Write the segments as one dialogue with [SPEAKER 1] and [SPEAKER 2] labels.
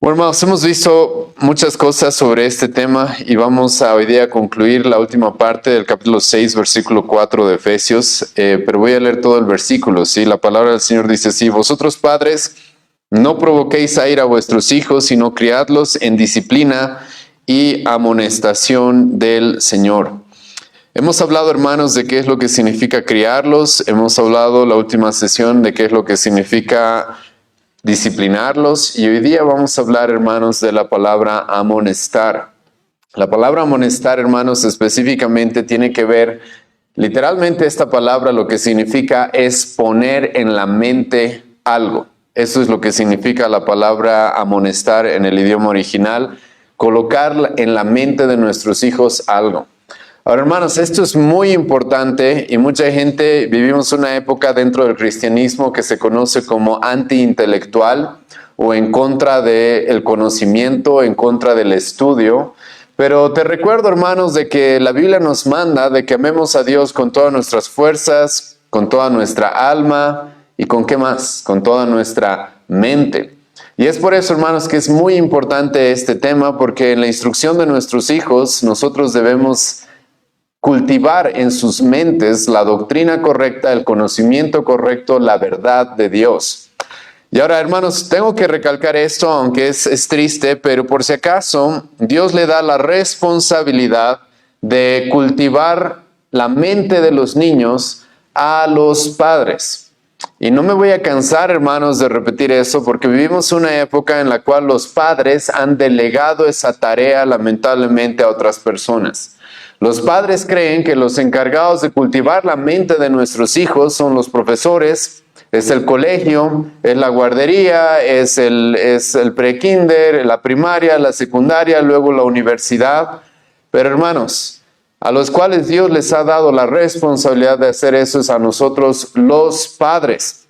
[SPEAKER 1] Bueno, hermanos, hemos visto muchas cosas sobre este tema y vamos a hoy día concluir la última parte del capítulo 6, versículo 4 de Efesios, pero voy a leer todo el versículo, ¿sí? La palabra del Señor dice así: vosotros padres, no provoquéis a ira a vuestros hijos, sino criadlos en disciplina y amonestación del Señor. Hemos hablado, hermanos, de qué es lo que significa criarlos, hemos hablado la última sesión de qué es lo que significa disciplinarlos, y hoy día vamos a hablar, hermanos, de la palabra amonestar. La palabra amonestar, hermanos, específicamente tiene que ver, literalmente esta palabra lo que significa es poner en la mente algo. Eso es lo que significa la palabra amonestar en el idioma original, colocar en la mente de nuestros hijos algo. Ahora, hermanos, esto es muy importante y mucha gente, vivimos una época dentro del cristianismo que se conoce como antiintelectual o en contra del conocimiento, en contra del estudio. Pero te recuerdo, hermanos, de que la Biblia nos manda de que amemos a Dios con todas nuestras fuerzas, con toda nuestra alma y ¿con qué más? Con toda nuestra mente. Y es por eso, hermanos, que es muy importante este tema, porque en la instrucción de nuestros hijos nosotros debemos cultivar en sus mentes la doctrina correcta, el conocimiento correcto, la verdad de Dios. Y ahora, hermanos, tengo que recalcar esto, aunque es triste, pero por si acaso, Dios le da la responsabilidad de cultivar la mente de los niños a los padres. Y no me voy a cansar, hermanos, de repetir eso, porque vivimos una época en la cual los padres han delegado esa tarea, lamentablemente, a otras personas. Los padres creen que los encargados de cultivar la mente de nuestros hijos son los profesores, es el colegio, es la guardería, es el pre-kinder, la primaria, la secundaria, luego la universidad. Pero, hermanos, a los cuales Dios les ha dado la responsabilidad de hacer eso es a nosotros, los padres.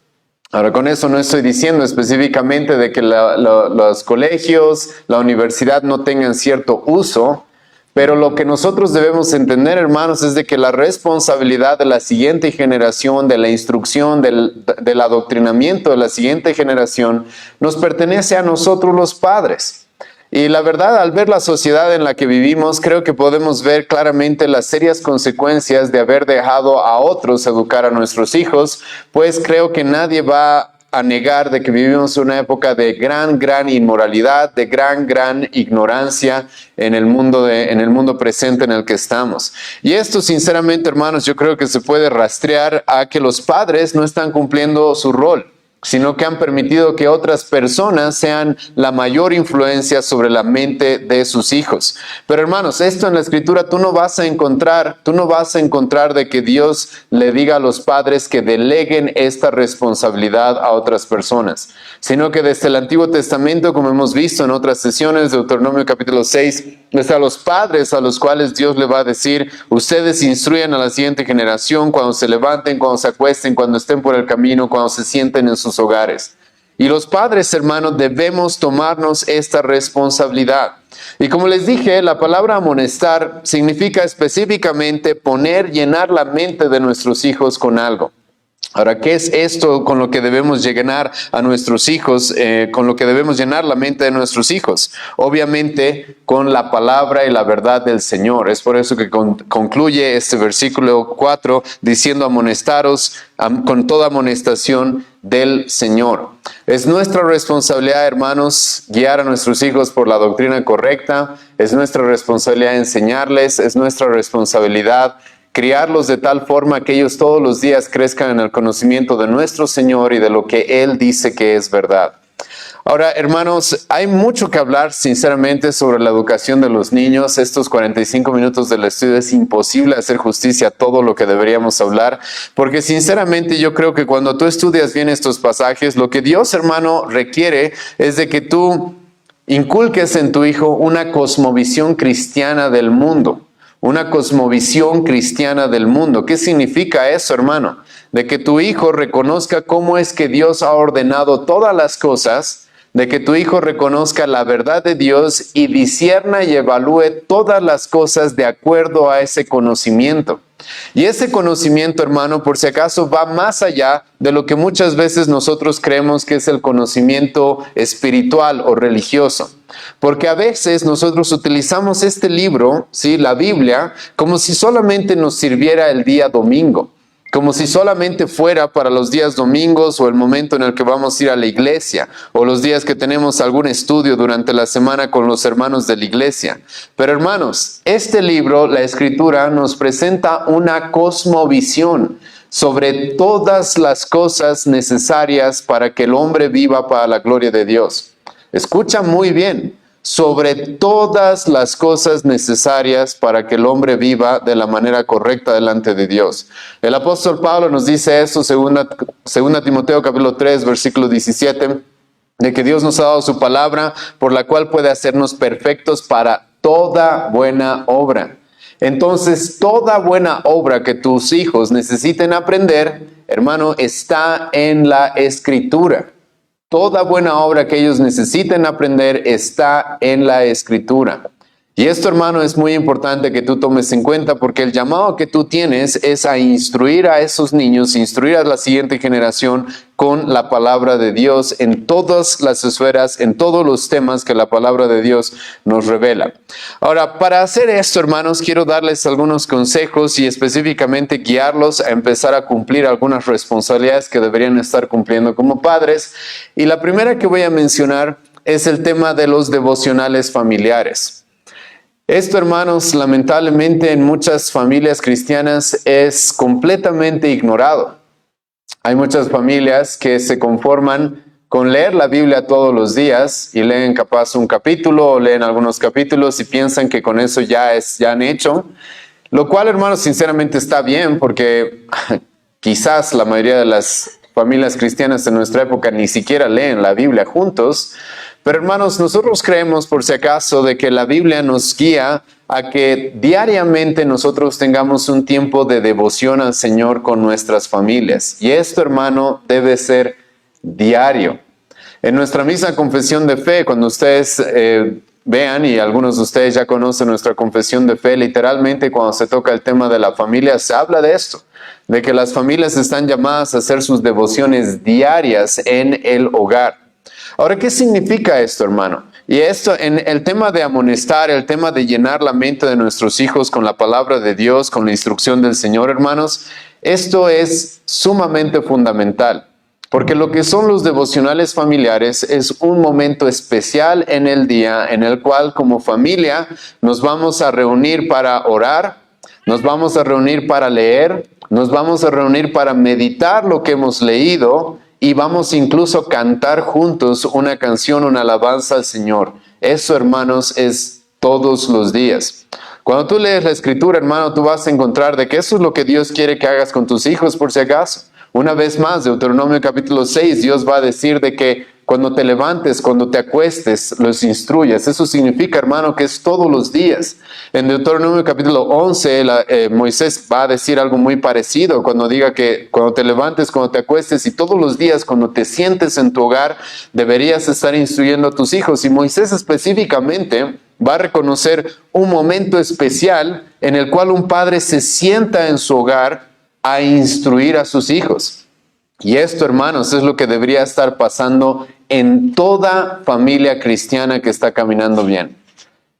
[SPEAKER 1] Ahora, con eso no estoy diciendo específicamente de que los colegios, la universidad no tengan cierto uso, pero lo que nosotros debemos entender, hermanos, es de que la responsabilidad de la siguiente generación, de la instrucción, del adoctrinamiento de la siguiente generación, nos pertenece a nosotros los padres. Y la verdad, al ver la sociedad en la que vivimos, creo que podemos ver claramente las serias consecuencias de haber dejado a otros educar a nuestros hijos, pues creo que nadie va a negar de que vivimos una época de gran inmoralidad, de gran ignorancia en el mundo presente en el que estamos. Y esto, sinceramente, hermanos, yo creo que se puede rastrear a que los padres no están cumpliendo su rol, sino que han permitido que otras personas sean la mayor influencia sobre la mente de sus hijos. Pero, hermanos, esto en la Escritura tú no vas a encontrar de que Dios le diga a los padres que deleguen esta responsabilidad a otras personas, sino que desde el Antiguo Testamento, como hemos visto en otras sesiones, Deuteronomio capítulo 6, es a los padres a los cuales Dios le va a decir: ustedes instruyan a la siguiente generación cuando se levanten, cuando se acuesten, cuando estén por el camino, cuando se sienten en sus hogares. Y los padres, hermanos, debemos tomarnos esta responsabilidad. Y como les dije, la palabra amonestar significa específicamente poner, llenar la mente de nuestros hijos con algo. Ahora, ¿qué es esto con lo que debemos llenar a nuestros hijos, con lo que debemos llenar la mente de nuestros hijos? Obviamente, con la palabra y la verdad del Señor. Es por eso que concluye este versículo 4 diciendo: amonestaros con toda amonestación del Señor. Es nuestra responsabilidad, hermanos, guiar a nuestros hijos por la doctrina correcta. Es nuestra responsabilidad enseñarles. Es nuestra responsabilidad criarlos de tal forma que ellos todos los días crezcan en el conocimiento de nuestro Señor y de lo que Él dice que es verdad. Ahora, hermanos, hay mucho que hablar sinceramente sobre la educación de los niños. Estos 45 minutos del estudio es imposible hacer justicia a todo lo que deberíamos hablar, porque sinceramente yo creo que cuando tú estudias bien estos pasajes, lo que Dios, hermano, requiere es de que tú inculques en tu hijo una cosmovisión cristiana del mundo. Una cosmovisión cristiana del mundo. ¿Qué significa eso, hermano? De que tu hijo reconozca cómo es que Dios ha ordenado todas las cosas, de que tu hijo reconozca la verdad de Dios y discierna y evalúe todas las cosas de acuerdo a ese conocimiento. Y ese conocimiento, hermano, por si acaso va más allá de lo que muchas veces nosotros creemos que es el conocimiento espiritual o religioso. Porque a veces nosotros utilizamos este libro, ¿sí?, la Biblia, como si solamente nos sirviera el día domingo. Como si solamente fuera para los días domingos o el momento en el que vamos a ir a la iglesia o los días que tenemos algún estudio durante la semana con los hermanos de la iglesia. Pero hermanos, este libro, la Escritura, nos presenta una cosmovisión sobre todas las cosas necesarias para que el hombre viva para la gloria de Dios. Escucha muy bien. Sobre todas las cosas necesarias para que el hombre viva de la manera correcta delante de Dios. El apóstol Pablo nos dice eso, segunda Timoteo capítulo 3, versículo 17, de que Dios nos ha dado su palabra por la cual puede hacernos perfectos para toda buena obra. Entonces, toda buena obra que tus hijos necesiten aprender, hermano, está en la Escritura. Toda buena obra que ellos necesiten aprender está en la Escritura. Y esto, hermano, es muy importante que tú tomes en cuenta porque el llamado que tú tienes es a instruir a esos niños, instruir a la siguiente generación con la palabra de Dios en todas las esferas, en todos los temas que la palabra de Dios nos revela. Ahora, para hacer esto, hermanos, quiero darles algunos consejos y específicamente guiarlos a empezar a cumplir algunas responsabilidades que deberían estar cumpliendo como padres. Y la primera que voy a mencionar es el tema de los devocionales familiares. Esto, hermanos, lamentablemente en muchas familias cristianas es completamente ignorado. Hay muchas familias que se conforman con leer la Biblia todos los días y leen capaz un capítulo o leen algunos capítulos y piensan que con eso ya han hecho. Lo cual, hermanos, sinceramente está bien porque quizás la mayoría de las familias cristianas de nuestra época ni siquiera leen la Biblia juntos. Pero hermanos, nosotros creemos por si acaso de que la Biblia nos guía a que diariamente nosotros tengamos un tiempo de devoción al Señor con nuestras familias. Y esto, hermano, debe ser diario. En nuestra misma confesión de fe, cuando ustedes vean, y algunos de ustedes ya conocen nuestra confesión de fe, literalmente cuando se toca el tema de la familia, se habla de esto, de que las familias están llamadas a hacer sus devociones diarias en el hogar. Ahora, ¿qué significa esto, hermano? Y esto, en el tema de amonestar, el tema de llenar la mente de nuestros hijos con la palabra de Dios, con la instrucción del Señor, hermanos, esto es sumamente fundamental. Porque lo que son los devocionales familiares es un momento especial en el día en el cual como familia nos vamos a reunir para orar, nos vamos a reunir para leer, nos vamos a reunir para meditar lo que hemos leído y vamos incluso a cantar juntos una canción, una alabanza al Señor. Eso, hermanos, es todos los días. Cuando tú lees la Escritura, hermano, tú vas a encontrar de que eso es lo que Dios quiere que hagas con tus hijos, por si acaso. Una vez más, Deuteronomio capítulo 6, Dios va a decir de que cuando te levantes, cuando te acuestes, los instruyas. Eso significa, hermano, que es todos los días. En Deuteronomio capítulo 11, Moisés va a decir algo muy parecido cuando diga que cuando te levantes, cuando te acuestes y todos los días, cuando te sientes en tu hogar, deberías estar instruyendo a tus hijos. Y Moisés específicamente va a reconocer un momento especial en el cual un padre se sienta en su hogar a instruir a sus hijos. Y esto, hermanos, es lo que debería estar pasando en toda familia cristiana que está caminando bien.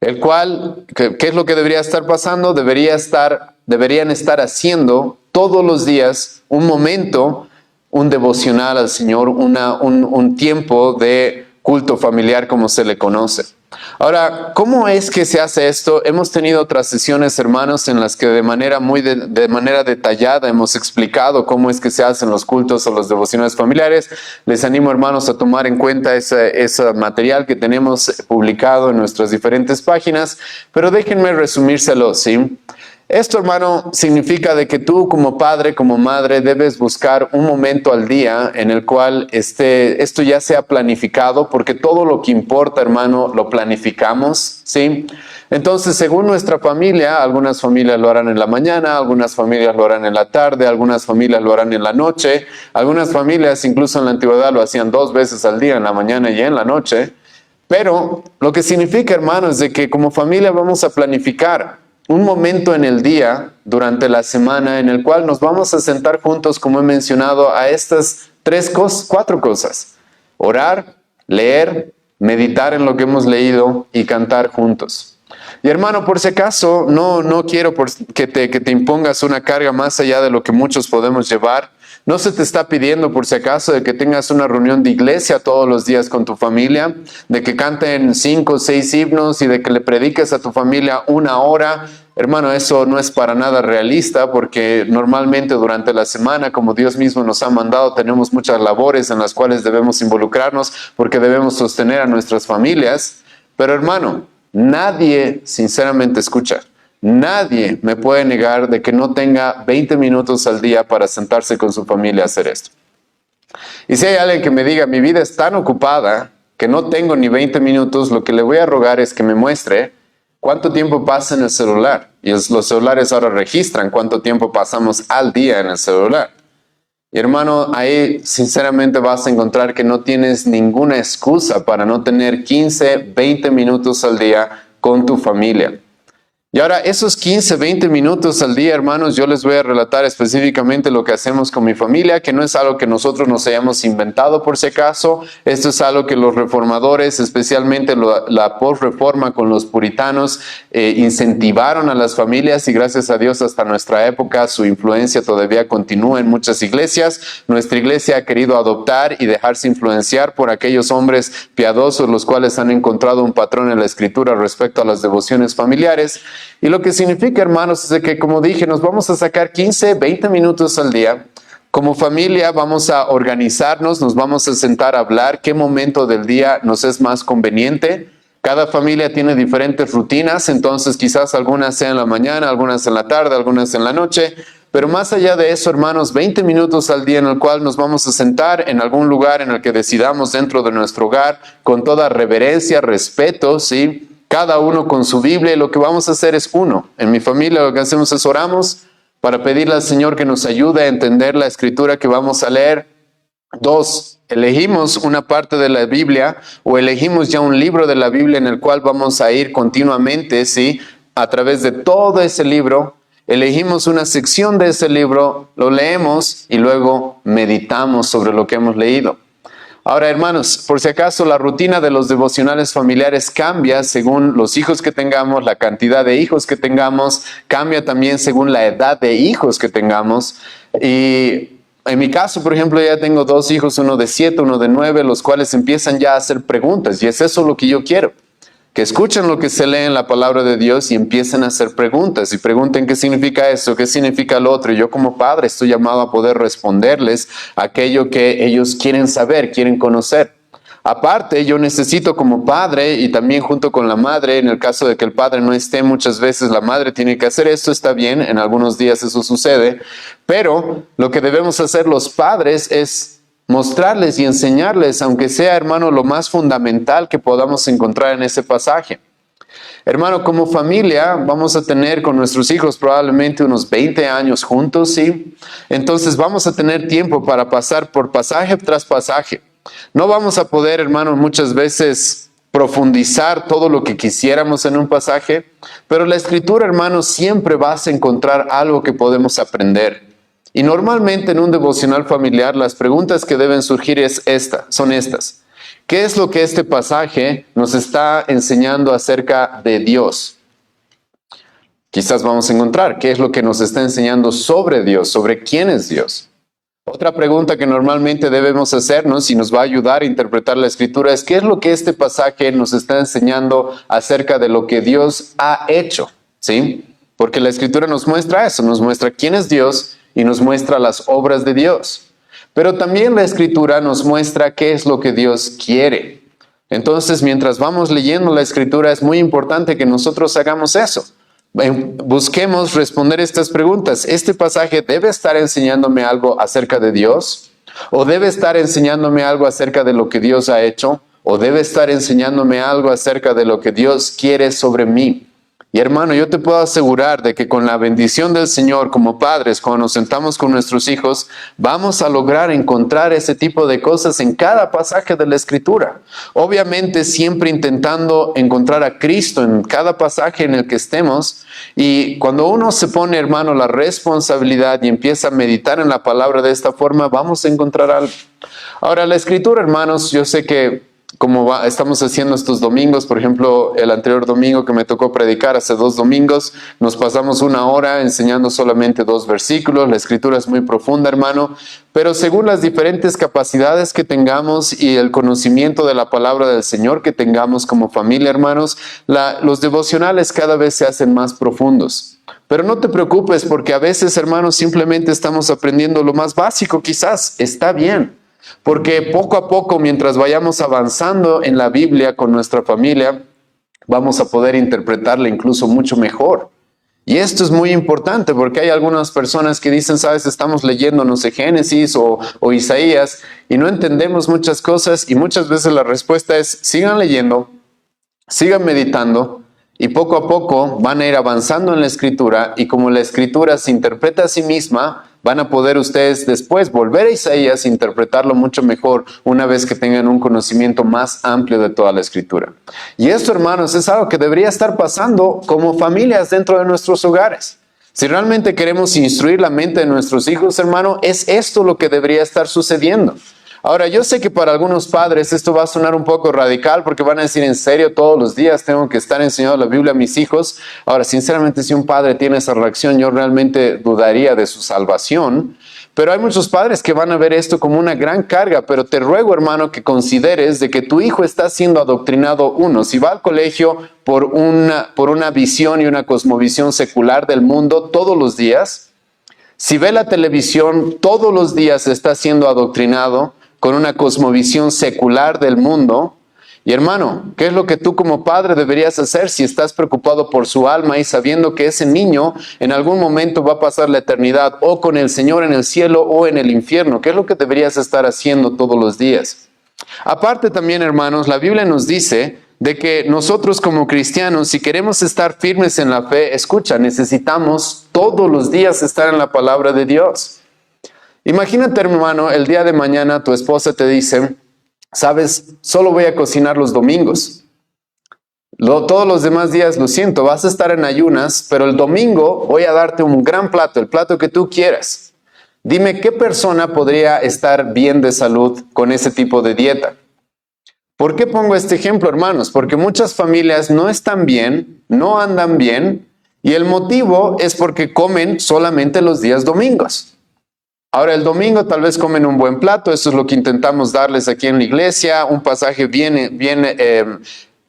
[SPEAKER 1] El cual, ¿qué es lo que debería estar pasando? Deberían estar haciendo todos los días un momento, un devocional al Señor, un tiempo de culto familiar como se le conoce. Ahora, ¿cómo es que se hace esto? Hemos tenido otras sesiones, hermanos, en las que de manera detallada hemos explicado cómo es que se hacen los cultos o los devocionales familiares. Les animo, hermanos, a tomar en cuenta ese material que tenemos publicado en nuestras diferentes páginas, pero déjenme resumírselo, ¿sí? Esto, hermano, significa de que tú como padre, como madre, debes buscar un momento al día en el cual esto ya sea planificado, porque todo lo que importa, hermano, lo planificamos, ¿sí? Entonces, según nuestra familia, algunas familias lo harán en la mañana, algunas familias lo harán en la tarde, algunas familias lo harán en la noche, algunas familias incluso en la antigüedad lo hacían 2 veces al día, en la mañana y en la noche. Pero lo que significa, hermano, es de que como familia vamos a planificar un momento en el día, durante la semana, en el cual nos vamos a sentar juntos, como he mencionado, a estas 4 cosas. Orar, leer, meditar en lo que hemos leído y cantar juntos. Y hermano, por si acaso, no quiero que te impongas una carga más allá de lo que muchos podemos llevar. No se te está pidiendo, por si acaso, de que tengas una reunión de iglesia todos los días con tu familia, de que canten 5 o 6 himnos y de que le prediques a tu familia 1 hora. Hermano, eso no es para nada realista, porque normalmente durante la semana, como Dios mismo nos ha mandado, tenemos muchas labores en las cuales debemos involucrarnos porque debemos sostener a nuestras familias. Pero hermano, nadie, sinceramente, escucha, nadie me puede negar de que no tenga 20 minutos al día para sentarse con su familia a hacer esto. Y si hay alguien que me diga, mi vida es tan ocupada que no tengo ni 20 minutos, lo que le voy a rogar es que me muestre cuánto tiempo pasa en el celular. Y los celulares ahora registran cuánto tiempo pasamos al día en el celular. Y hermano, ahí sinceramente vas a encontrar que no tienes ninguna excusa para no tener 15, 20 minutos al día con tu familia. Y ahora, esos 15, 20 minutos al día, hermanos, yo les voy a relatar específicamente lo que hacemos con mi familia, que no es algo que nosotros nos hayamos inventado por si acaso. Esto es algo que los reformadores, especialmente la post-reforma con los puritanos, incentivaron a las familias, y gracias a Dios hasta nuestra época su influencia todavía continúa en muchas iglesias. Nuestra iglesia ha querido adoptar y dejarse influenciar por aquellos hombres piadosos, los cuales han encontrado un patrón en la Escritura respecto a las devociones familiares. Y lo que significa, hermanos, es de que, como dije, nos vamos a sacar 15, 20 minutos al día. Como familia vamos a organizarnos, nos vamos a sentar a hablar qué momento del día nos es más conveniente. Cada familia tiene diferentes rutinas, entonces quizás algunas sean en la mañana, algunas en la tarde, algunas en la noche. Pero más allá de eso, hermanos, 20 minutos al día en el cual nos vamos a sentar en algún lugar en el que decidamos dentro de nuestro hogar, con toda reverencia, respeto, ¿sí? Cada uno con su Biblia, y lo que vamos a hacer es uno. En mi familia lo que hacemos es oramos para pedirle al Señor que nos ayude a entender la Escritura que vamos a leer. 2, elegimos una parte de la Biblia o elegimos ya un libro de la Biblia en el cual vamos a ir continuamente, ¿sí? A través de todo ese libro, elegimos una sección de ese libro, lo leemos y luego meditamos sobre lo que hemos leído. Ahora, hermanos, por si acaso la rutina de los devocionales familiares cambia según los hijos que tengamos, la cantidad de hijos que tengamos, cambia también según la edad de hijos que tengamos. Y en mi caso, por ejemplo, ya tengo 2 hijos, uno de 7, uno de 9, los cuales empiezan ya a hacer preguntas, y es eso lo que yo quiero. Que escuchen lo que se lee en la palabra de Dios y empiecen a hacer preguntas y pregunten qué significa esto, qué significa lo otro. Y yo como padre estoy llamado a poder responderles aquello que ellos quieren saber, quieren conocer. Aparte, yo necesito como padre, y también junto con la madre, en el caso de que el padre no esté, muchas veces la madre tiene que hacer esto, está bien, en algunos días eso sucede, pero lo que debemos hacer los padres es mostrarles y enseñarles, aunque sea, hermano, lo más fundamental que podamos encontrar en ese pasaje. Hermano, como familia vamos a tener con nuestros hijos probablemente unos 20 años juntos, ¿sí? Entonces vamos a tener tiempo para pasar por pasaje tras pasaje. No vamos a poder, hermano, muchas veces profundizar todo lo que quisiéramos en un pasaje, pero la Escritura, hermano, siempre vas a encontrar algo que podemos aprender. Y normalmente en un devocional familiar las preguntas que deben surgir son estas. ¿Qué es lo que este pasaje nos está enseñando acerca de Dios? Quizás vamos a encontrar qué es lo que nos está enseñando sobre Dios, sobre quién es Dios. Otra pregunta que normalmente debemos hacernos y nos va a ayudar a interpretar la Escritura es ¿qué es lo que este pasaje nos está enseñando acerca de lo que Dios ha hecho? ¿Sí? Porque la Escritura nos muestra eso, nos muestra quién es Dios y nos muestra las obras de Dios. Pero también la Escritura nos muestra qué es lo que Dios quiere. Entonces, mientras vamos leyendo la Escritura, es muy importante que nosotros hagamos eso. Busquemos responder estas preguntas. ¿Este pasaje debe estar enseñándome algo acerca de Dios? ¿O debe estar enseñándome algo acerca de lo que Dios ha hecho? ¿O debe estar enseñándome algo acerca de lo que Dios quiere sobre mí? Y hermano, yo te puedo asegurar de que con la bendición del Señor como padres, cuando nos sentamos con nuestros hijos, vamos a lograr encontrar ese tipo de cosas en cada pasaje de la Escritura. Obviamente siempre intentando encontrar a Cristo en cada pasaje en el que estemos. Y cuando uno se pone, hermano, la responsabilidad y empieza a meditar en la palabra de esta forma, vamos a encontrar algo. Ahora, la Escritura, hermanos, yo sé que estamos haciendo estos domingos, por ejemplo, el anterior domingo que me tocó predicar, hace 2 domingos, nos pasamos 1 hora enseñando solamente 2 versículos. La Escritura es muy profunda, hermano, pero según las diferentes capacidades que tengamos y el conocimiento de la palabra del Señor que tengamos como familia, hermanos, los devocionales cada vez se hacen más profundos. Pero no te preocupes, porque a veces, hermanos, simplemente estamos aprendiendo lo más básico, quizás está bien. Porque poco a poco, mientras vayamos avanzando en la Biblia con nuestra familia, vamos a poder interpretarla incluso mucho mejor. Y esto es muy importante porque hay algunas personas que dicen, sabes, estamos leyendo, no sé, Génesis o Isaías y no entendemos muchas cosas, y muchas veces la respuesta es, sigan leyendo, sigan meditando, y poco a poco van a ir avanzando en la Escritura, y como la Escritura se interpreta a sí misma, van a poder ustedes después volver a Isaías e interpretarlo mucho mejor una vez que tengan un conocimiento más amplio de toda la Escritura. Y esto, hermanos, es algo que debería estar pasando como familias dentro de nuestros hogares. Si realmente queremos instruir la mente de nuestros hijos, hermano, es esto lo que debería estar sucediendo. Ahora, yo sé que para algunos padres esto va a sonar un poco radical porque van a decir, ¿en serio todos los días tengo que estar enseñando la Biblia a mis hijos? Ahora, sinceramente, si un padre tiene esa reacción, yo realmente dudaría de su salvación. Pero hay muchos padres que van a ver esto como una gran carga, pero te ruego, hermano, que consideres de que tu hijo está siendo adoctrinado. Si va al colegio por una visión y una cosmovisión secular del mundo todos los días, si ve la televisión todos los días está siendo adoctrinado con una cosmovisión secular del mundo. Y hermano, ¿qué es lo que tú como padre deberías hacer si estás preocupado por su alma y sabiendo que ese niño en algún momento va a pasar la eternidad o con el Señor en el cielo o en el infierno? ¿Qué es lo que deberías estar haciendo todos los días? Aparte también, hermanos, la Biblia nos dice de que nosotros como cristianos, si queremos estar firmes en la fe, escucha, necesitamos todos los días estar en la palabra de Dios. Imagínate, hermano, el día de mañana tu esposa te dice, sabes, solo voy a cocinar los domingos. Todos los demás días, lo siento, vas a estar en ayunas, pero el domingo voy a darte un gran plato, el plato que tú quieras. Dime, ¿qué persona podría estar bien de salud con ese tipo de dieta? ¿Por qué pongo este ejemplo, hermanos? Porque muchas familias no están bien, no andan bien, y el motivo es porque comen solamente los días domingos. Ahora, el domingo tal vez comen un buen plato, eso es lo que intentamos darles aquí en la iglesia, un pasaje bien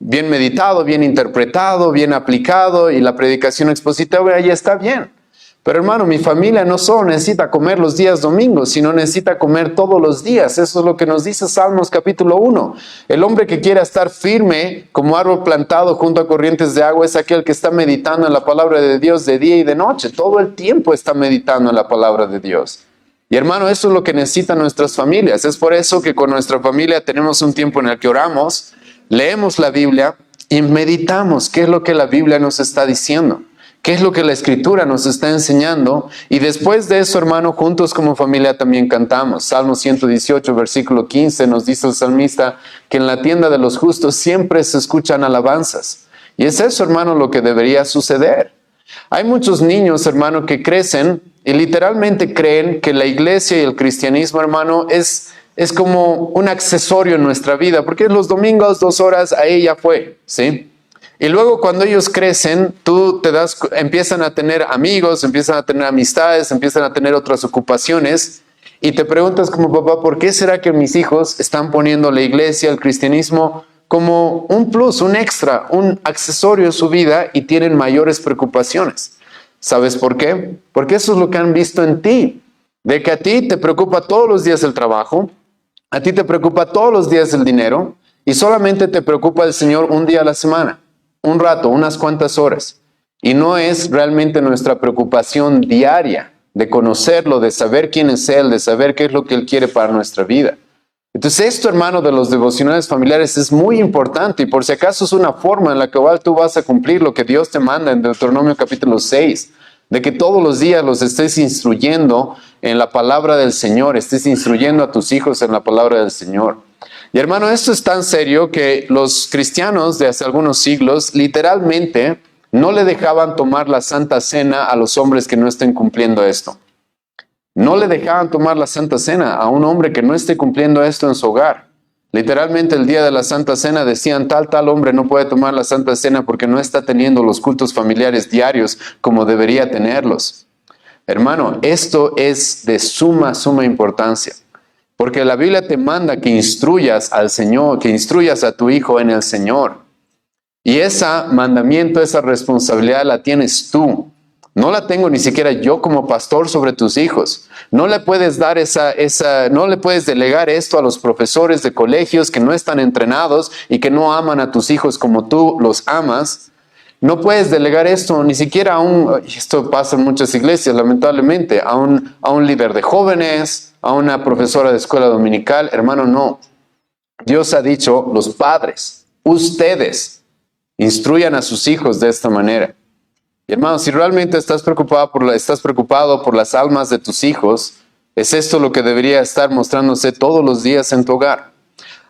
[SPEAKER 1] meditado, bien interpretado, bien aplicado, y la predicación expositiva ya está bien. Pero hermano, mi familia no solo necesita comer los días domingos, sino necesita comer todos los días. Eso es lo que nos dice Salmos capítulo 1. El hombre que quiera estar firme como árbol plantado junto a corrientes de agua es aquel que está meditando en la palabra de Dios de día y de noche. Todo el tiempo está meditando en la palabra de Dios. Y hermano, eso es lo que necesitan nuestras familias. Es por eso que con nuestra familia tenemos un tiempo en el que oramos, leemos la Biblia y meditamos qué es lo que la Biblia nos está diciendo, qué es lo que la Escritura nos está enseñando. Y después de eso, hermano, juntos como familia también cantamos. Salmo 118, versículo 15, nos dice el salmista que en la tienda de los justos siempre se escuchan alabanzas. Y es eso, hermano, lo que debería suceder. Hay muchos niños, hermano, que crecen y literalmente creen que la iglesia y el cristianismo, hermano, es como un accesorio en nuestra vida, porque los domingos 2 horas, ahí ya fue, ¿sí? Y luego cuando ellos crecen, empiezan a tener amigos, empiezan a tener amistades, empiezan a tener otras ocupaciones, y te preguntas como papá, ¿por qué será que mis hijos están poniendo la iglesia, el cristianismo, como un plus, un extra, un accesorio en su vida y tienen mayores preocupaciones? ¿Sabes por qué? Porque eso es lo que han visto en ti, de que a ti te preocupa todos los días el trabajo, a ti te preocupa todos los días el dinero y solamente te preocupa el Señor un día a la semana, un rato, unas cuantas horas. y no es realmente nuestra preocupación diaria de conocerlo, de saber quién es Él, de saber qué es lo que Él quiere para nuestra vida. Entonces esto, hermano, de los devocionales familiares es muy importante, y por si acaso es una forma en la cual tú vas a cumplir lo que Dios te manda en Deuteronomio capítulo 6, de que todos los días los estés instruyendo en la palabra del Señor, estés instruyendo a tus hijos en la palabra del Señor. Y hermano, esto es tan serio que los cristianos de hace algunos siglos literalmente no le dejaban tomar la Santa Cena a los hombres que no estén cumpliendo esto. No le dejaban tomar la Santa Cena a un hombre que no esté cumpliendo esto en su hogar. Literalmente el día de la Santa Cena decían, tal hombre no puede tomar la Santa Cena porque no está teniendo los cultos familiares diarios como debería tenerlos. Hermano, esto es de suma importancia, porque la Biblia te manda que instruyas al Señor, que instruyas a tu hijo en el Señor. Y ese mandamiento, esa responsabilidad la tienes tú. No la tengo ni siquiera yo como pastor sobre tus hijos. No le puedes dar no le puedes delegar esto a los profesores de colegios que no están entrenados y que no aman a tus hijos como tú los amas. No puedes delegar esto ni siquiera esto pasa en muchas iglesias lamentablemente, a un líder de jóvenes, a una profesora de escuela dominical. Hermano, no. Dios ha dicho, los padres, ustedes, instruyan a sus hijos de esta manera. Y hermano, si realmente estás preocupado por las almas de tus hijos, es esto lo que debería estar mostrándose todos los días en tu hogar.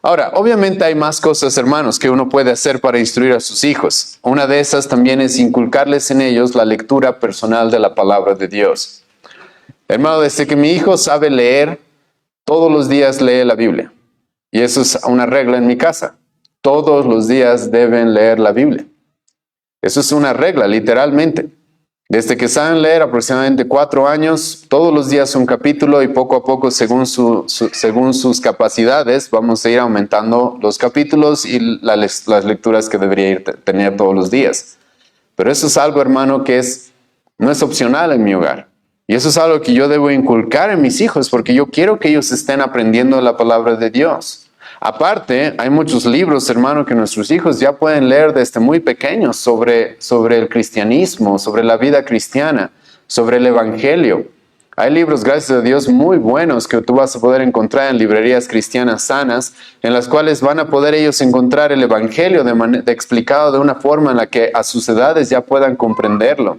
[SPEAKER 1] Ahora, obviamente hay más cosas, hermanos, que uno puede hacer para instruir a sus hijos. Una de esas también es inculcarles en ellos la lectura personal de la palabra de Dios. Hermano, desde que mi hijo sabe leer, todos los días lee la Biblia. Y eso es una regla en mi casa. Todos los días deben leer la Biblia. Eso es una regla, literalmente. Desde que saben leer aproximadamente 4 años, todos los días un capítulo y poco a poco, según sus capacidades, vamos a ir aumentando los capítulos y las lecturas que debería tener todos los días. Pero eso es algo, hermano, que no es opcional en mi hogar. Y eso es algo que yo debo inculcar en mis hijos porque yo quiero que ellos estén aprendiendo la palabra de Dios. Aparte, hay muchos libros, hermano, que nuestros hijos ya pueden leer desde muy pequeños sobre el cristianismo, sobre la vida cristiana, sobre el evangelio. Hay libros, gracias a Dios, muy buenos que tú vas a poder encontrar en librerías cristianas sanas, en las cuales van a poder ellos encontrar el evangelio explicado de una forma en la que a sus edades ya puedan comprenderlo.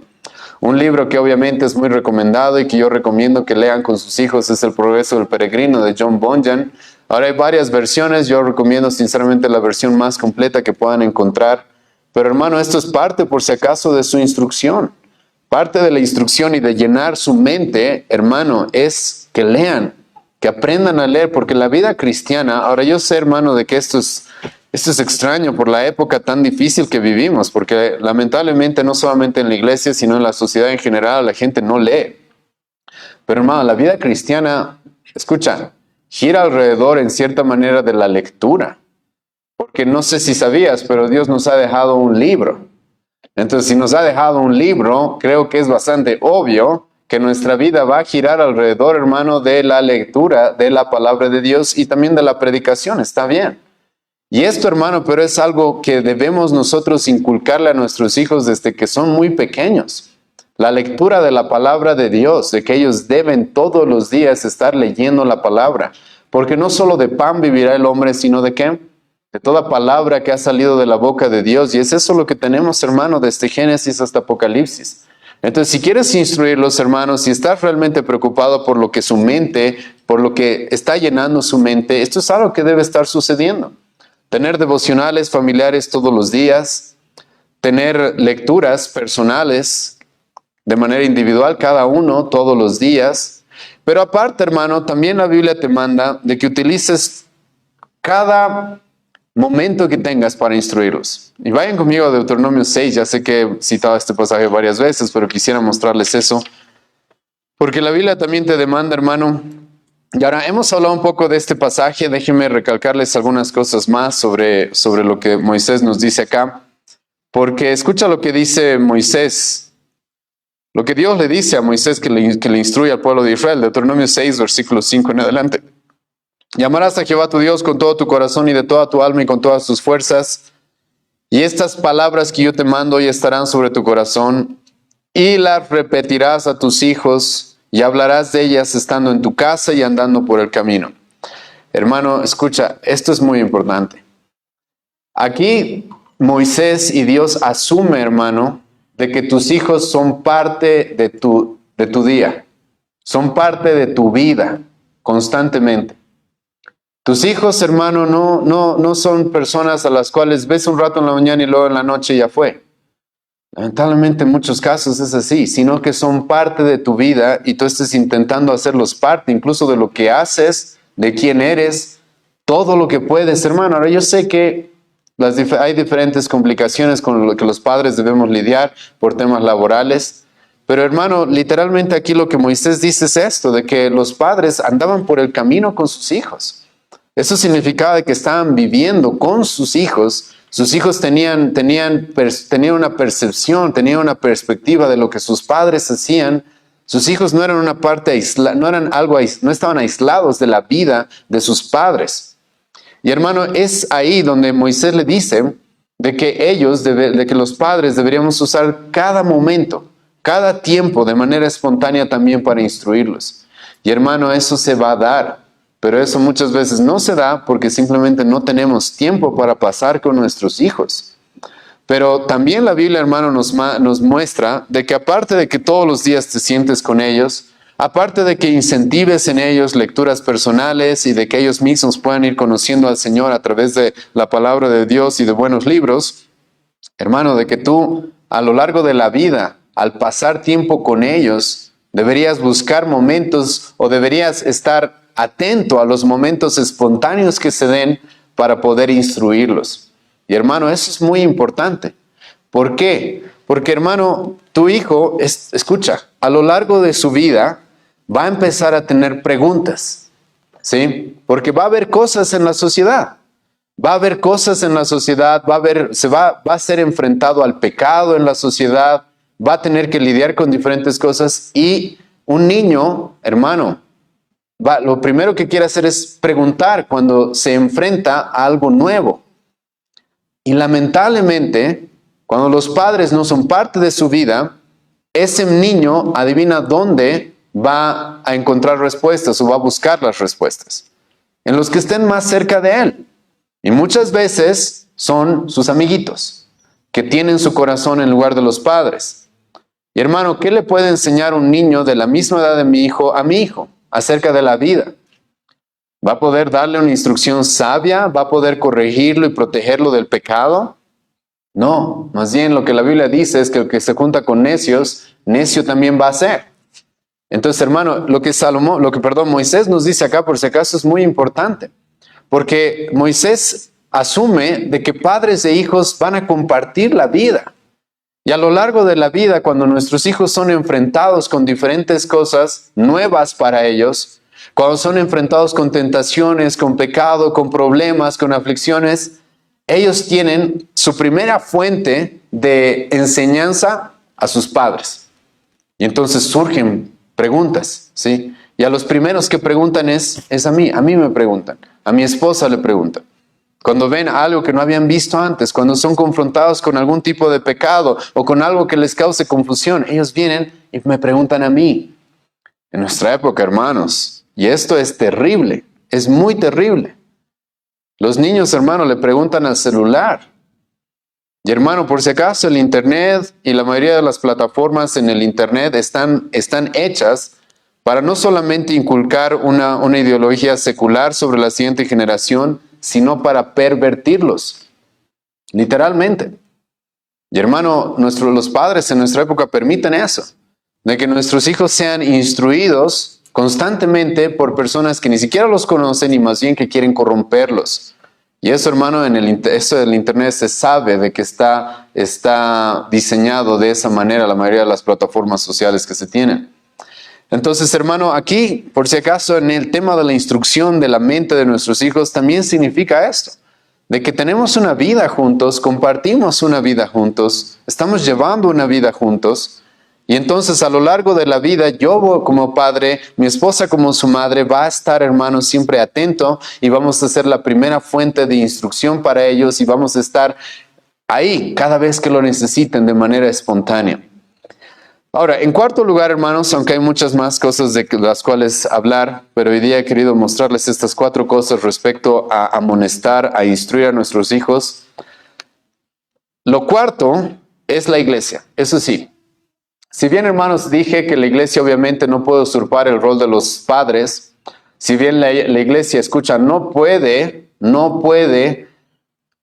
[SPEAKER 1] Un libro que obviamente es muy recomendado y que yo recomiendo que lean con sus hijos es El progreso del peregrino de John Bunyan. Ahora hay varias versiones, yo recomiendo sinceramente la versión más completa que puedan encontrar. Pero hermano, esto es parte por si acaso de su instrucción. Parte de la instrucción y de llenar su mente, hermano, es que lean, que aprendan a leer, porque la vida cristiana, ahora yo sé, hermano, de que esto es extraño por la época tan difícil que vivimos, porque lamentablemente no solamente en la iglesia, sino en la sociedad en general, la gente no lee. Pero hermano, la vida cristiana, escucha, gira alrededor en cierta manera de la lectura. Porque no sé si sabías, pero Dios nos ha dejado un libro. Entonces, si nos ha dejado un libro, creo que es bastante obvio que nuestra vida va a girar alrededor, hermano, de la lectura de la palabra de Dios y también de la predicación. Está bien. Y esto, hermano, pero es algo que debemos nosotros inculcarle a nuestros hijos desde que son muy pequeños. La lectura de la palabra de Dios, de que ellos deben todos los días estar leyendo la palabra. Porque no solo de pan vivirá el hombre, sino de ¿qué? De toda palabra que ha salido de la boca de Dios. Y es eso lo que tenemos, hermano, desde Génesis hasta Apocalipsis. Entonces, si quieres instruirlos, hermanos, si estás realmente preocupado por lo que su mente, por lo que está llenando su mente, esto es algo que debe estar sucediendo. Tener devocionales familiares todos los días, tener lecturas personales de manera individual cada uno todos los días. Pero aparte, hermano, también la Biblia te manda de que utilices cada momento que tengas para instruirlos. Y vayan conmigo a Deuteronomio 6, ya sé que he citado este pasaje varias veces, pero quisiera mostrarles eso. Porque la Biblia también te demanda, hermano. Y ahora hemos hablado un poco de este pasaje, déjenme recalcarles algunas cosas más sobre lo que Moisés nos dice acá. Porque escucha lo que dice Moisés. Lo que Dios le dice a Moisés que le instruye al pueblo de Israel, Deuteronomio 6, versículo 5 en adelante. Llamarás a Jehová tu Dios con todo tu corazón y de toda tu alma y con todas tus fuerzas. Y estas palabras que yo te mando hoy estarán sobre tu corazón, y las repetirás a tus hijos, y hablarás de ellas estando en tu casa y andando por el camino. Hermano, escucha, esto es muy importante. Aquí Moisés y Dios asume, hermano, de que tus hijos son parte de tu día, son parte de tu vida constantemente. Tus hijos, hermano, no son personas a las cuales ves un rato en la mañana y luego en la noche ya fue. Lamentablemente en muchos casos es así, sino que son parte de tu vida y tú estés intentando hacerlos parte incluso de lo que haces, de quién eres, todo lo que puedes, hermano. Ahora yo sé que hay diferentes complicaciones con lo que los padres debemos lidiar por temas laborales, pero hermano, literalmente aquí lo que Moisés dice es esto, de que los padres andaban por el camino con sus hijos. Eso significaba que estaban viviendo con sus hijos. Sus hijos tenían una percepción, tenían una perspectiva de lo que sus padres hacían. Sus hijos no eran una parte no estaban aislados de la vida de sus padres. Y hermano, es ahí donde Moisés le dice de que los padres deberíamos usar cada momento, cada tiempo de manera espontánea también para instruirlos. Y hermano, eso se va a dar. Pero eso muchas veces no se da porque simplemente no tenemos tiempo para pasar con nuestros hijos. Pero también la Biblia, hermano, nos muestra de que aparte de que todos los días te sientes con ellos, aparte de que incentives en ellos lecturas personales y de que ellos mismos puedan ir conociendo al Señor a través de la palabra de Dios y de buenos libros, hermano, de que tú a lo largo de la vida, al pasar tiempo con ellos, deberías buscar momentos o deberías estar atento a los momentos espontáneos que se den para poder instruirlos. Y hermano, eso es muy importante. ¿Por qué? Porque hermano, tu hijo, escucha, a lo largo de su vida va a empezar a tener preguntas, ¿sí? Porque va a haber cosas en la sociedad. Va a haber cosas en la sociedad, va a ser enfrentado al pecado en la sociedad, va a tener que lidiar con diferentes cosas y un niño, hermano, lo primero que quiere hacer es preguntar cuando se enfrenta a algo nuevo. Y lamentablemente, cuando los padres no son parte de su vida, ese niño adivina dónde va a encontrar respuestas o va a buscar las respuestas. En los que estén más cerca de él. Y muchas veces son sus amiguitos, que tienen su corazón en lugar de los padres. Y hermano, ¿qué le puede enseñar un niño de la misma edad de mi hijo a mi hijo acerca de la vida? ¿Va a poder darle una instrucción sabia? ¿Va a poder corregirlo y protegerlo del pecado? No, más bien lo que la Biblia dice es que el que se junta con necios, necio también va a ser. Entonces, hermano, lo que Moisés nos dice acá, por si acaso, es muy importante. Porque Moisés asume de que padres e hijos van a compartir la vida. Y a lo largo de la vida, cuando nuestros hijos son enfrentados con diferentes cosas nuevas para ellos, cuando son enfrentados con tentaciones, con pecado, con problemas, con aflicciones, ellos tienen su primera fuente de enseñanza a sus padres. Y entonces surgen preguntas, ¿sí? Y a los primeros que preguntan es a mí me preguntan, a mi esposa le preguntan. Cuando ven algo que no habían visto antes, cuando son confrontados con algún tipo de pecado o con algo que les cause confusión, ellos vienen y me preguntan a mí. En nuestra época, hermanos, y esto es terrible, es muy terrible. Los niños, hermano, le preguntan al celular. Y hermano, por si acaso, el Internet y la mayoría de las plataformas en el Internet están hechas para no solamente inculcar una ideología secular sobre la siguiente generación, sino para pervertirlos, literalmente. Y hermano, los padres en nuestra época permiten eso, de que nuestros hijos sean instruidos constantemente por personas que ni siquiera los conocen y más bien que quieren corromperlos. Y eso, hermano, eso del Internet se sabe de que está diseñado de esa manera la mayoría de las plataformas sociales que se tienen. Entonces, hermano, aquí, por si acaso, en el tema de la instrucción de la mente de nuestros hijos, también significa esto, de que tenemos una vida juntos, compartimos una vida juntos, estamos llevando una vida juntos, y entonces a lo largo de la vida, yo como padre, mi esposa como su madre, va a estar, hermano, siempre atento, y vamos a ser la primera fuente de instrucción para ellos, y vamos a estar ahí, cada vez que lo necesiten de manera espontánea. Ahora, en cuarto lugar, hermanos, aunque hay muchas más cosas de las cuales hablar, pero hoy día he querido mostrarles estas 4 cosas respecto a amonestar, a instruir a nuestros hijos. Lo cuarto es la iglesia, eso sí. Si bien, hermanos, dije que la iglesia obviamente no puede usurpar el rol de los padres, si bien la iglesia, escucha, no puede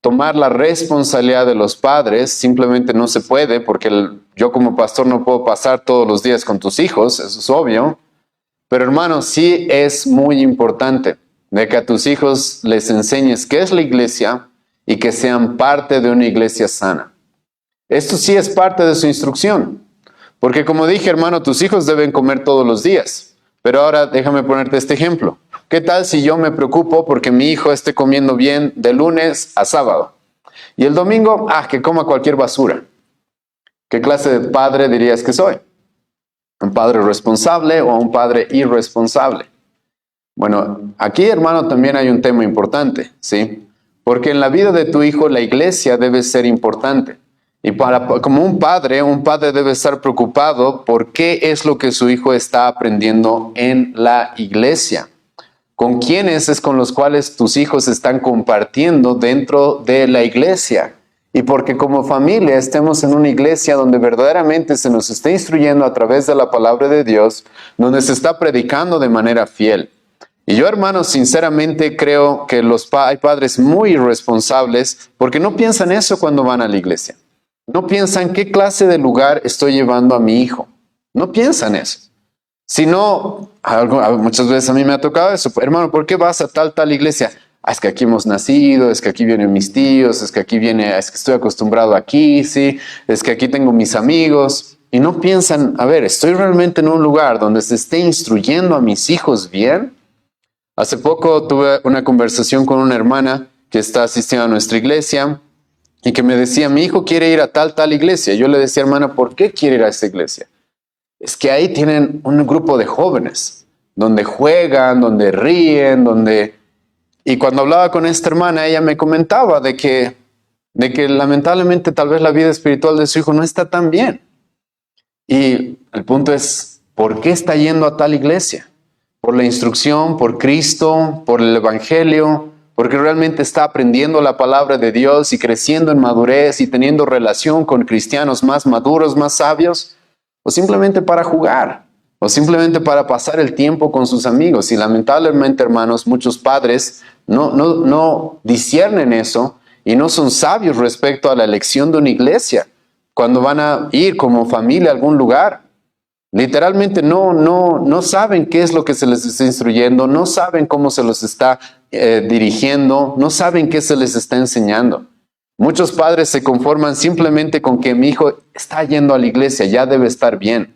[SPEAKER 1] tomar la responsabilidad de los padres, simplemente no se puede, porque yo como pastor no puedo pasar todos los días con tus hijos, eso es obvio. Pero hermanos, sí es muy importante de que a tus hijos les enseñes qué es la iglesia y que sean parte de una iglesia sana. Esto sí es parte de su instrucción. Porque como dije, hermano, tus hijos deben comer todos los días. Pero ahora déjame ponerte este ejemplo. ¿Qué tal si yo me preocupo porque mi hijo esté comiendo bien de lunes a sábado? Y el domingo, que coma cualquier basura. ¿Qué clase de padre dirías que soy? ¿Un padre responsable o un padre irresponsable? Bueno, aquí, hermano, también hay un tema importante, ¿sí? Porque en la vida de tu hijo la iglesia debe ser importante. Y como un padre debe estar preocupado por qué es lo que su hijo está aprendiendo en la iglesia. ¿Con quiénes es con los cuales tus hijos están compartiendo dentro de la iglesia? Y porque como familia estemos en una iglesia donde verdaderamente se nos está instruyendo a través de la palabra de Dios, donde se está predicando de manera fiel. Y yo, hermanos, sinceramente creo que hay padres muy irresponsables porque no piensan eso cuando van a la iglesia. No piensan qué clase de lugar estoy llevando a mi hijo. No piensan eso. Sino, muchas veces a mí me ha tocado eso. Hermano, ¿por qué vas a tal iglesia? Es que aquí hemos nacido, es que aquí vienen mis tíos, es que estoy acostumbrado aquí, sí, es que aquí tengo mis amigos. Y no piensan, a ver, ¿estoy realmente en un lugar donde se esté instruyendo a mis hijos bien? Hace poco tuve una conversación con una hermana que está asistiendo a nuestra iglesia y que me decía, mi hijo quiere ir a tal iglesia. Yo le decía, hermana, ¿por qué quiere ir a esa iglesia? Es que ahí tienen un grupo de jóvenes, donde juegan, donde ríen, Y cuando hablaba con esta hermana, ella me comentaba de que lamentablemente tal vez la vida espiritual de su hijo no está tan bien. Y el punto es, ¿por qué está yendo a tal iglesia? ¿Por la instrucción, por Cristo, por el Evangelio? ¿Porque realmente está aprendiendo la palabra de Dios y creciendo en madurez y teniendo relación con cristianos más maduros, más sabios? ¿O simplemente para jugar? ¿O simplemente para pasar el tiempo con sus amigos? Y lamentablemente, hermanos, muchos padres no disciernen eso y no son sabios respecto a la elección de una iglesia cuando van a ir como familia a algún lugar. Literalmente no saben qué es lo que se les está instruyendo, no saben cómo se los está dirigiendo, no saben qué se les está enseñando. Muchos padres se conforman simplemente con que mi hijo está yendo a la iglesia, ya debe estar bien.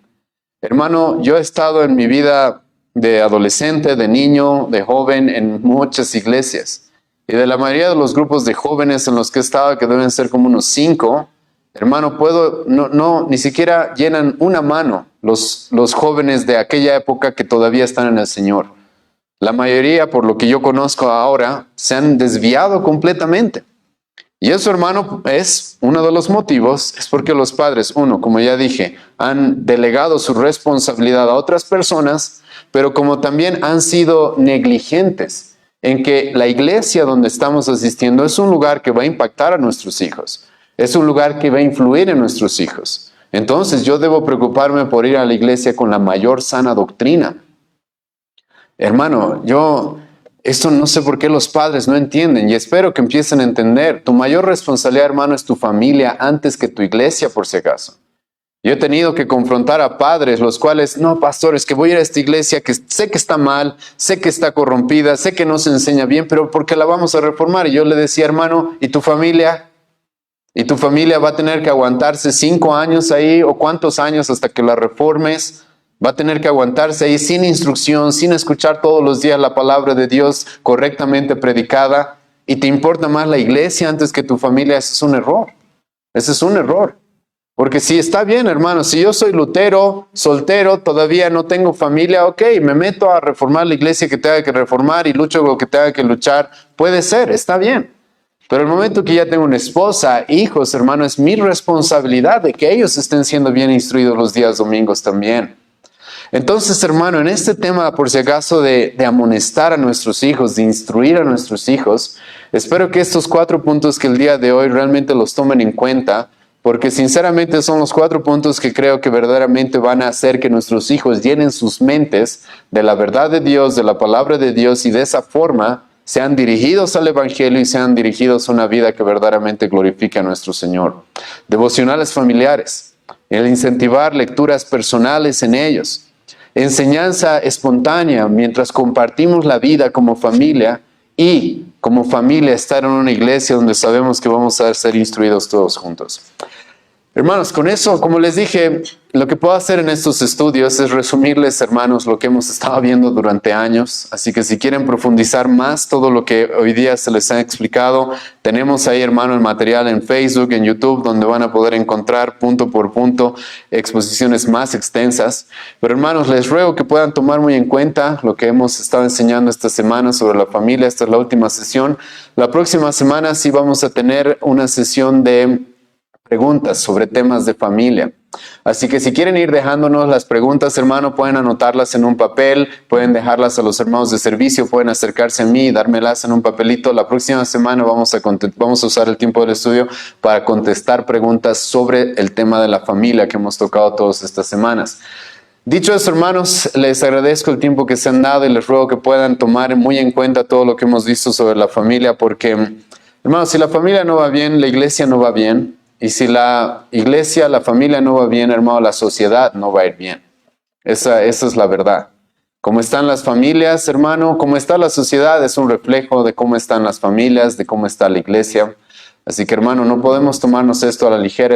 [SPEAKER 1] Hermano, yo he estado en mi vida de adolescente, de niño, de joven, en muchas iglesias. Y de la mayoría de los grupos de jóvenes en los que he estado, que deben ser como unos 5, hermano, ni siquiera llenan una mano los jóvenes de aquella época que todavía están en el Señor. La mayoría, por lo que yo conozco ahora, se han desviado completamente. Y eso, hermano, es uno de los motivos, es porque los padres, como ya dije, han delegado su responsabilidad a otras personas, pero como también han sido negligentes en que la iglesia donde estamos asistiendo es un lugar que va a impactar a nuestros hijos, es un lugar que va a influir en nuestros hijos. Entonces yo debo preocuparme por ir a la iglesia con la mayor sana doctrina. Hermano, esto no sé por qué los padres no entienden y espero que empiecen a entender. Tu mayor responsabilidad, hermano, es tu familia antes que tu iglesia, por si acaso. Yo he tenido que confrontar a padres, los cuales, no, pastor, es que voy a ir a esta iglesia que sé que está mal, sé que está corrompida, sé que no se enseña bien, pero ¿por qué la vamos a reformar? Y yo le decía, hermano, ¿y tu familia? ¿Y tu familia va a tener que aguantarse 5 años ahí o cuántos años hasta que la reformes? Va a tener que aguantarse ahí sin instrucción, sin escuchar todos los días la palabra de Dios correctamente predicada. ¿Y te importa más la iglesia antes que tu familia? Ese es un error. Ese es un error. Porque si está bien, hermano, si yo soy lutero, soltero, todavía no tengo familia, ok, me meto a reformar la iglesia que tenga que reformar y lucho con lo que tenga que luchar. Puede ser, está bien. Pero el momento que ya tengo una esposa, hijos, hermano, es mi responsabilidad de que ellos estén siendo bien instruidos los días domingos también. Entonces, hermano, en este tema, por si acaso, de amonestar a nuestros hijos, de instruir a nuestros hijos, espero que estos 4 puntos que el día de hoy realmente los tomen en cuenta, porque sinceramente son los 4 puntos que creo que verdaderamente van a hacer que nuestros hijos llenen sus mentes de la verdad de Dios, de la palabra de Dios, y de esa forma sean dirigidos al Evangelio y sean dirigidos a una vida que verdaderamente glorifique a nuestro Señor. Devocionales familiares, el incentivar lecturas personales en ellos. Enseñanza espontánea mientras compartimos la vida como familia y como familia estar en una iglesia donde sabemos que vamos a ser instruidos todos juntos. Hermanos, con eso, como les dije, lo que puedo hacer en estos estudios es resumirles, hermanos, lo que hemos estado viendo durante años. Así que si quieren profundizar más todo lo que hoy día se les ha explicado, tenemos ahí, hermano, el material en Facebook, en YouTube, donde van a poder encontrar punto por punto exposiciones más extensas. Pero, hermanos, les ruego que puedan tomar muy en cuenta lo que hemos estado enseñando esta semana sobre la familia. Esta es la última sesión. La próxima semana sí vamos a tener una sesión de preguntas sobre temas de familia. Así que si quieren ir dejándonos las preguntas, hermano, pueden anotarlas en un papel, pueden dejarlas a los hermanos de servicio, pueden acercarse a mí y dármelas en un papelito. La próxima semana vamos a usar el tiempo del estudio para contestar preguntas sobre el tema de la familia que hemos tocado todas estas semanas. Dicho eso, hermanos, les agradezco el tiempo que se han dado y les ruego que puedan tomar muy en cuenta todo lo que hemos visto sobre la familia, porque, hermanos, si la familia no va bien, la iglesia no va bien. Y si la iglesia, la familia no va bien, hermano, la sociedad no va a ir bien. Esa es la verdad. Cómo están las familias, hermano, cómo está la sociedad es un reflejo de cómo están las familias, de cómo está la iglesia. Así que, hermano, no podemos tomarnos esto a la ligera.